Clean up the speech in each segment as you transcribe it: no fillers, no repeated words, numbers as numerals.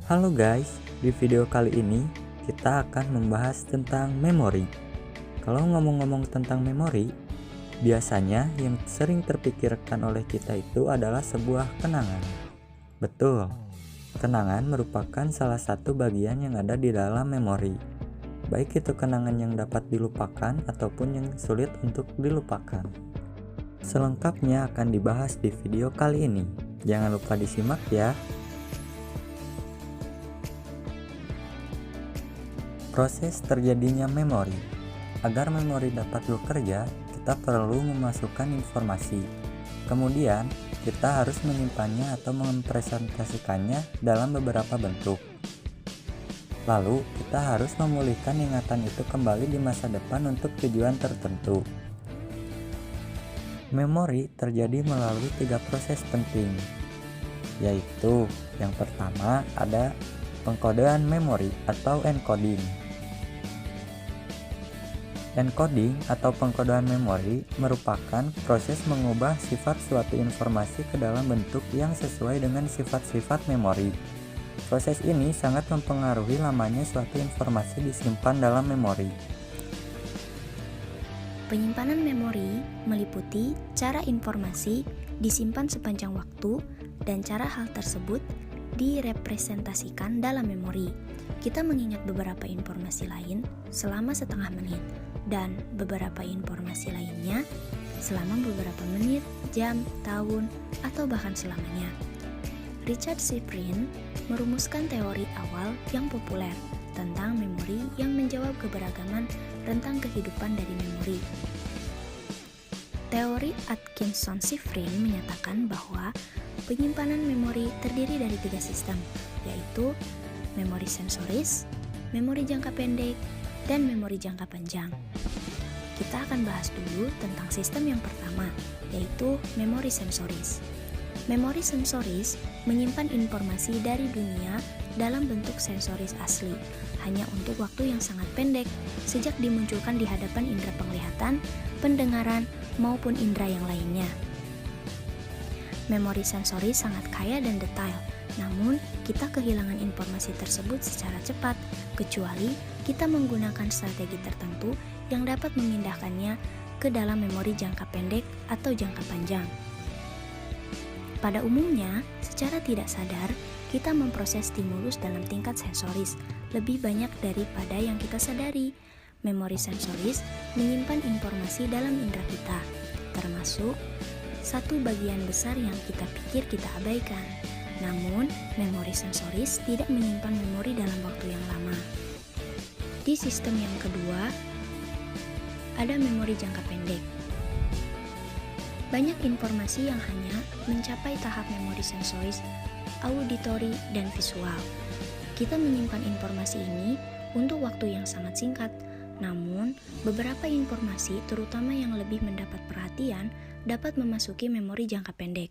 Halo guys, di video kali ini kita akan membahas tentang memori. Kalau ngomong-ngomong tentang memori, biasanya yang sering terpikirkan oleh kita itu adalah sebuah kenangan. Betul, kenangan merupakan salah satu bagian yang ada di dalam memori. Baik itu kenangan yang dapat dilupakan ataupun yang sulit untuk dilupakan. Selengkapnya akan dibahas di video kali ini. Jangan lupa disimak ya. Proses terjadinya memori. Agar memori dapat bekerja, kita perlu memasukkan informasi. Kemudian, kita harus menyimpannya atau mempresentasikannya dalam beberapa bentuk. Lalu, kita harus memulihkan ingatan itu kembali di masa depan untuk tujuan tertentu. Memori terjadi melalui 3 proses penting, yaitu yang pertama ada pengkodean memori atau encoding. Encoding atau pengkodean memori merupakan proses mengubah sifat suatu informasi ke dalam bentuk yang sesuai dengan sifat-sifat memori. Proses ini sangat mempengaruhi lamanya suatu informasi disimpan dalam memori. Penyimpanan memori meliputi cara informasi disimpan sepanjang waktu dan cara hal tersebut direpresentasikan dalam memori. Kita mengingat beberapa informasi lain selama setengah menit dan beberapa informasi lainnya selama beberapa menit, jam, tahun, atau bahkan selamanya. Richard Schiffrin merumuskan teori awal yang populer tentang memori yang menjawab keberagaman rentang kehidupan dari memori. Teori Atkinson-Schiffrin menyatakan bahwa penyimpanan memori terdiri dari 3 sistem, yaitu memori sensoris, memori jangka pendek, dan memori jangka panjang. Kita akan bahas dulu tentang sistem yang pertama, yaitu memori sensoris. Memori sensoris menyimpan informasi dari dunia dalam bentuk sensoris asli, hanya untuk waktu yang sangat pendek, sejak dimunculkan di hadapan indera penglihatan, pendengaran, maupun indera yang lainnya. Memori sensoris sangat kaya dan detail, namun kita kehilangan informasi tersebut secara cepat, kecuali kita menggunakan strategi tertentu yang dapat memindahkannya ke dalam memori jangka pendek atau jangka panjang. Pada umumnya, secara tidak sadar, kita memproses stimulus dalam tingkat sensoris lebih banyak daripada yang kita sadari. Memori sensoris menyimpan informasi dalam indera kita, termasuk satu bagian besar yang kita pikir kita abaikan. Namun, memori sensoris tidak menyimpan memori dalam waktu yang lama. Di sistem yang kedua, ada memori jangka pendek. Banyak informasi yang hanya mencapai tahap memori sensoris, auditori, dan visual. Kita menyimpan informasi ini untuk waktu yang sangat singkat, namun beberapa informasi, terutama yang lebih mendapat perhatian, dapat memasuki memori jangka pendek.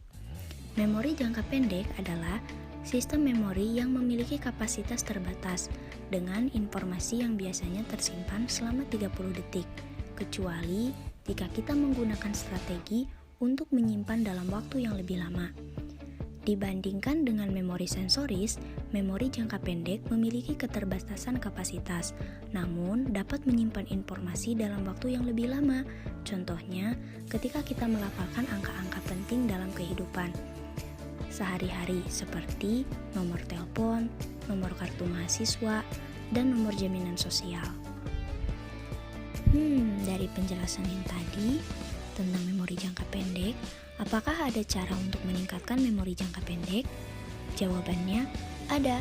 Memori jangka pendek adalah sistem memori yang memiliki kapasitas terbatas dengan informasi yang biasanya tersimpan selama 30 detik, kecuali jika kita menggunakan strategi untuk menyimpan dalam waktu yang lebih lama. Dibandingkan dengan memori sensoris, memori jangka pendek memiliki keterbatasan kapasitas, namun dapat menyimpan informasi dalam waktu yang lebih lama. Contohnya, ketika kita melafalkan angka-angka penting dalam kehidupan sehari-hari seperti nomor telepon, nomor kartu mahasiswa, dan nomor jaminan sosial. Dari penjelasan yang tadi tentang memori jangka pendek, apakah ada cara untuk meningkatkan memori jangka pendek? Jawabannya ada.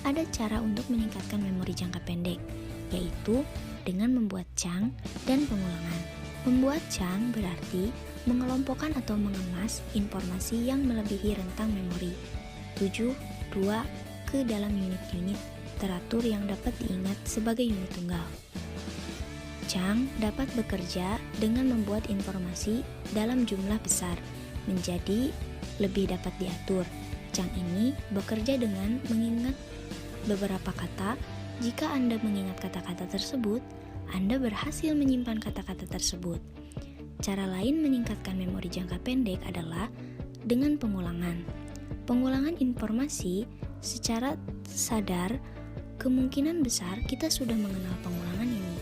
Ada cara untuk meningkatkan memori jangka pendek, yaitu dengan membuat chunk dan pengulangan. Membuat chunk berarti mengelompokkan atau mengemas informasi yang melebihi rentang memori 7, 2 ke dalam unit-unit teratur yang dapat diingat sebagai unit tunggal. Chunk dapat bekerja dengan membuat informasi dalam jumlah besar menjadi lebih dapat diatur. Chunk ini bekerja dengan mengingat beberapa kata. Jika Anda mengingat kata-kata tersebut, Anda berhasil menyimpan kata-kata tersebut. Cara lain meningkatkan memori jangka pendek adalah dengan pengulangan. Pengulangan informasi secara sadar, kemungkinan besar kita sudah mengenal pengulangan ini.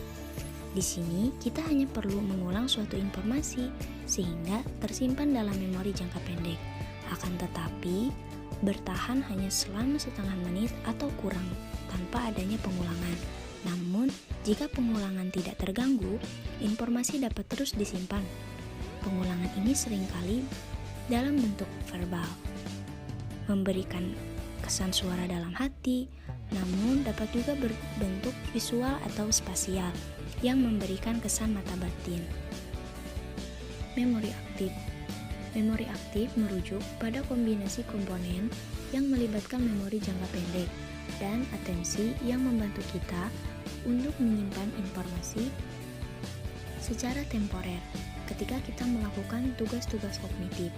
Di sini, kita hanya perlu mengulang suatu informasi sehingga tersimpan dalam memori jangka pendek. Akan tetapi, bertahan hanya selama setengah menit atau kurang tanpa adanya pengulangan. Namun, jika pengulangan tidak terganggu, informasi dapat terus disimpan. Pengulangan ini seringkali dalam bentuk verbal, memberikan kesan suara dalam hati, namun dapat juga berbentuk visual atau spasial yang memberikan kesan mata batin. Memori aktif. Memori aktif merujuk pada kombinasi komponen yang melibatkan memori jangka pendek dan atensi yang membantu kita untuk menyimpan informasi secara temporer ketika kita melakukan tugas-tugas kognitif.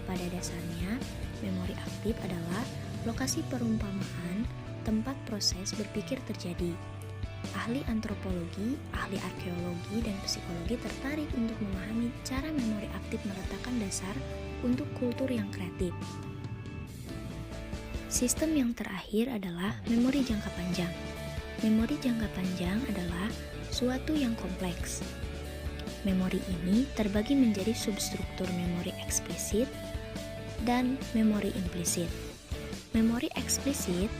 Pada dasarnya, memori aktif adalah lokasi perumpamaan tempat proses berpikir terjadi. Ahli antropologi, ahli arkeologi, dan psikologi tertarik untuk memahami cara memori aktif meletakkan dasar untuk kultur yang kreatif. Sistem yang terakhir adalah memori jangka panjang. Memori jangka panjang adalah suatu yang kompleks. Memori ini terbagi menjadi substruktur memori eksplisit dan memori implisit. Memori eksplisit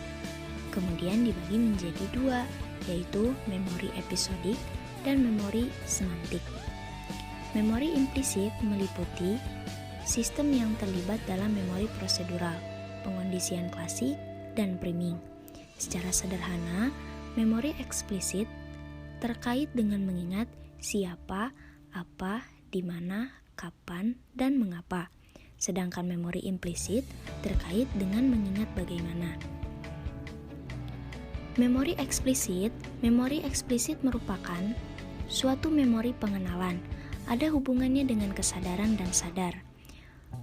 kemudian dibagi menjadi dua, yaitu memori episodik dan memori semantik. Memori implisit meliputi sistem yang terlibat dalam memori prosedural, pengondisian klasik, dan priming. Secara sederhana, memori eksplisit terkait dengan mengingat siapa, apa, di mana, kapan, dan mengapa. Sedangkan memori implisit terkait dengan mengingat bagaimana. Memori eksplisit merupakan suatu memori pengenalan, ada hubungannya dengan kesadaran dan sadar.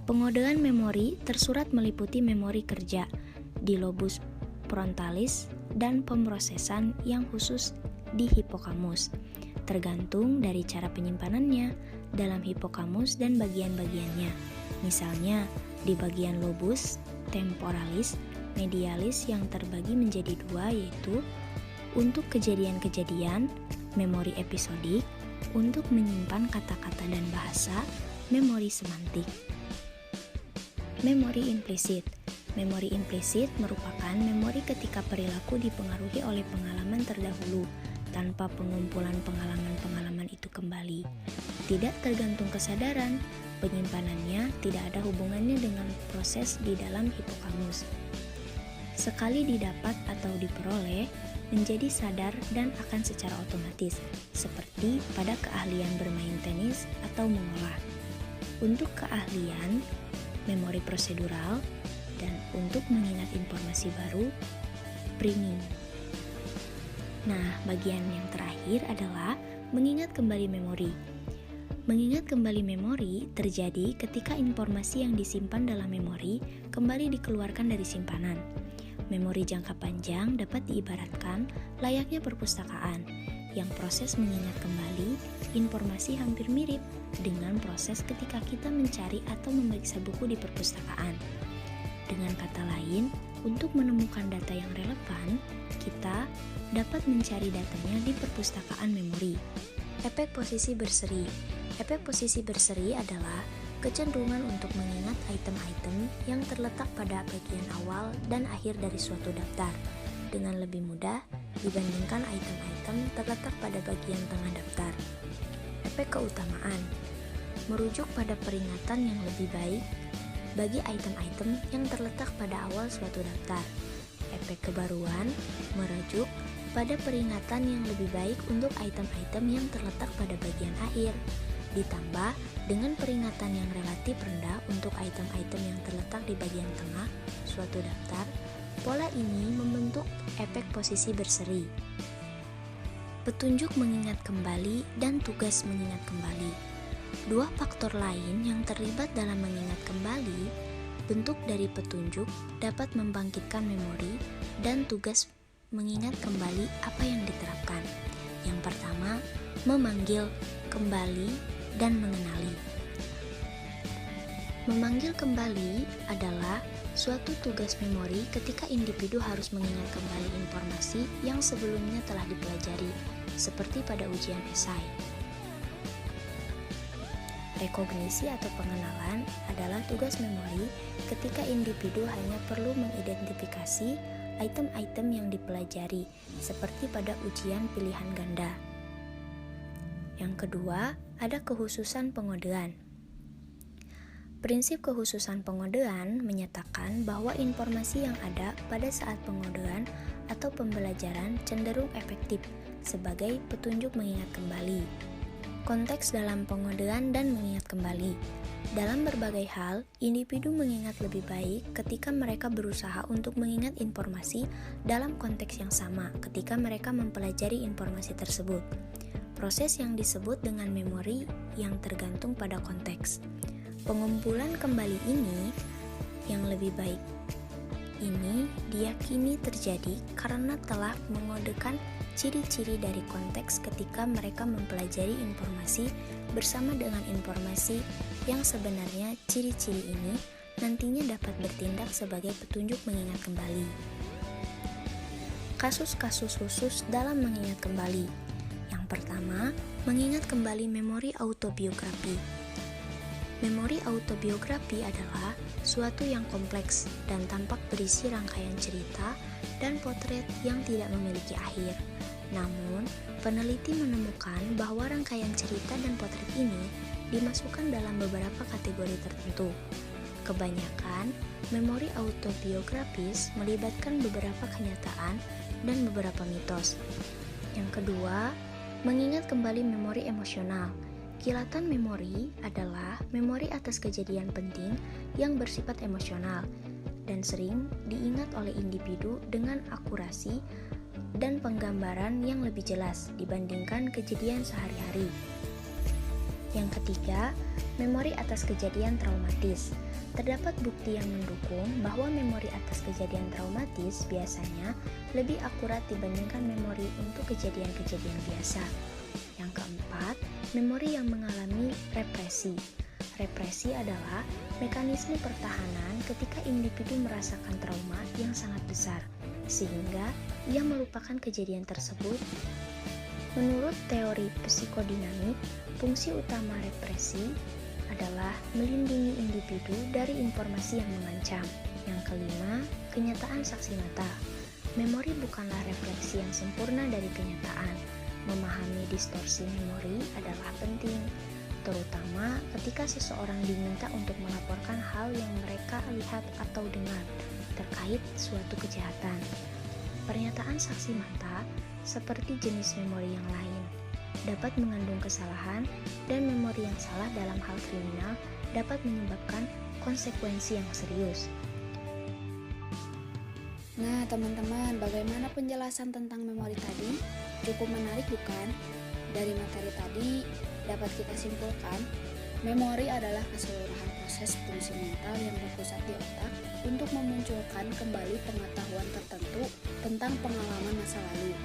Pengodean memori tersurat meliputi memori kerja di lobus frontalis dan pemrosesan yang khusus di hipokamus, tergantung dari cara penyimpanannya dalam hipokamus dan bagian-bagiannya. Misalnya, di bagian lobus temporalis medialis yang terbagi menjadi dua, yaitu untuk kejadian-kejadian, memori episodik, untuk menyimpan kata-kata dan bahasa, memori semantik. Memori implisit. Memori implisit merupakan memori ketika perilaku dipengaruhi oleh pengalaman terdahulu, tanpa pengumpulan pengalaman-pengalaman itu kembali. Tidak tergantung kesadaran, penyimpanannya tidak ada hubungannya dengan proses di dalam hipokamus. Sekali didapat atau diperoleh, menjadi sadar dan akan secara otomatis, seperti pada keahlian bermain tenis atau mengolah. Untuk keahlian, memori prosedural, dan untuk mengingat informasi baru, priming. Nah, bagian yang terakhir adalah mengingat kembali memori. Mengingat kembali memori terjadi ketika informasi yang disimpan dalam memori kembali dikeluarkan dari simpanan. Memori jangka panjang dapat diibaratkan layaknya perpustakaan, yang proses mengingat kembali informasi hampir mirip dengan proses ketika kita mencari atau memeriksa buku di perpustakaan. Dengan kata lain, untuk menemukan data yang relevan, kita dapat mencari datanya di perpustakaan memori. Efek posisi berseri. Efek posisi berseri adalah kecenderungan untuk mengingat item-item yang terletak pada bagian awal dan akhir dari suatu daftar dengan lebih mudah dibandingkan item-item terletak pada bagian tengah daftar. Efek keutamaan merujuk pada peringatan yang lebih baik bagi item-item yang terletak pada awal suatu daftar. Efek kebaruan merujuk pada peringatan yang lebih baik untuk item-item yang terletak pada bagian akhir, ditambah dengan peringatan yang relatif rendah untuk item-item yang terletak di bagian tengah suatu daftar. Pola ini membentuk efek posisi berseri. Petunjuk mengingat kembali dan tugas mengingat kembali. Dua faktor lain yang terlibat dalam mengingat kembali, bentuk dari petunjuk dapat membangkitkan memori dan tugas mengingat kembali apa yang diterapkan. Yang pertama, memanggil kembali dan mengenali. Memanggil kembali adalah suatu tugas memori ketika individu harus mengingat kembali informasi yang sebelumnya telah dipelajari, seperti pada ujian esai. Rekognisi atau pengenalan adalah tugas memori ketika individu hanya perlu mengidentifikasi item-item yang dipelajari, seperti pada ujian pilihan ganda. Yang kedua, ada kekhususan pengodean. Prinsip kekhususan pengodean menyatakan bahwa informasi yang ada pada saat pengodean atau pembelajaran cenderung efektif sebagai petunjuk mengingat kembali. Konteks dalam pengodean dan mengingat kembali. Dalam berbagai hal, individu mengingat lebih baik ketika mereka berusaha untuk mengingat informasi dalam konteks yang sama ketika mereka mempelajari informasi tersebut. Proses yang disebut dengan memori yang tergantung pada konteks. Pengumpulan kembali ini yang lebih baik ini diyakini terjadi karena telah mengodekan ciri-ciri dari konteks ketika mereka mempelajari informasi bersama dengan informasi yang sebenarnya ciri-ciri ini nantinya dapat bertindak sebagai petunjuk mengingat kembali. Kasus-kasus khusus dalam mengingat kembali. Yang pertama, mengingat kembali memori autobiografi. Memori autobiografi adalah suatu yang kompleks dan tampak berisi rangkaian cerita dan potret yang tidak memiliki akhir. Namun, peneliti menemukan bahwa rangkaian cerita dan potret ini dimasukkan dalam beberapa kategori tertentu. Kebanyakan, memori autobiografis melibatkan beberapa kenyataan dan beberapa mitos. Yang kedua, mengingat kembali memori emosional. Kilatan memori adalah memori atas kejadian penting yang bersifat emosional dan sering diingat oleh individu dengan akurasi dan penggambaran yang lebih jelas dibandingkan kejadian sehari-hari. Yang ketiga, memori atas kejadian traumatis. Terdapat bukti yang mendukung bahwa memori atas kejadian traumatis biasanya lebih akurat dibandingkan memori untuk kejadian-kejadian biasa. Yang keempat, memori yang mengalami represi. Represi adalah mekanisme pertahanan ketika individu merasakan trauma yang sangat besar, sehingga ia melupakan kejadian tersebut. Menurut teori psikodinamik, fungsi utama represi adalah melindungi individu dari informasi yang mengancam. Yang kelima, kenyataan saksi mata. Memori bukanlah refleksi yang sempurna dari kenyataan. Memahami distorsi memori adalah penting, terutama ketika seseorang diminta untuk melaporkan hal yang mereka lihat atau dengar terkait suatu kejahatan. Pernyataan saksi mata, seperti jenis memori yang lain, dapat mengandung kesalahan, dan memori yang salah dalam hal kriminal dapat menyebabkan konsekuensi yang serius. Nah, teman-teman, bagaimana penjelasan tentang memori tadi? Cukup menarik bukan? Dari materi tadi dapat kita simpulkan, memori adalah keseluruhan proses fungsi mental yang berpusat di otak untuk memunculkan kembali pengetahuan tertentu tentang pengalaman masa lalu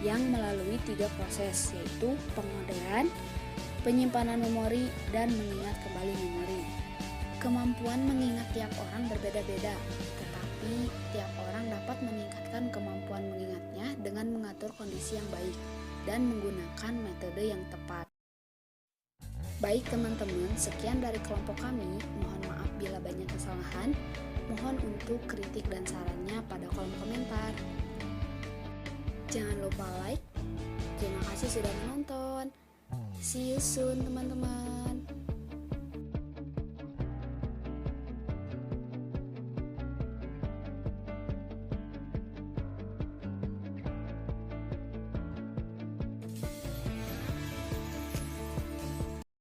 yang melalui 3 proses, yaitu pengodean, penyimpanan memori, dan mengingat kembali memori. Kemampuan mengingat tiap orang berbeda-beda, tetapi tiap orang dapat meningkatkan kemampuan mengingatnya dengan mengatur kondisi yang baik dan menggunakan metode yang tepat. Baik teman-teman, sekian dari kelompok kami. Mohon maaf bila banyak kesalahan. Mohon untuk kritik dan sarannya pada kolom komentar. Jangan lupa like. Terima kasih sudah menonton. See you soon teman-teman.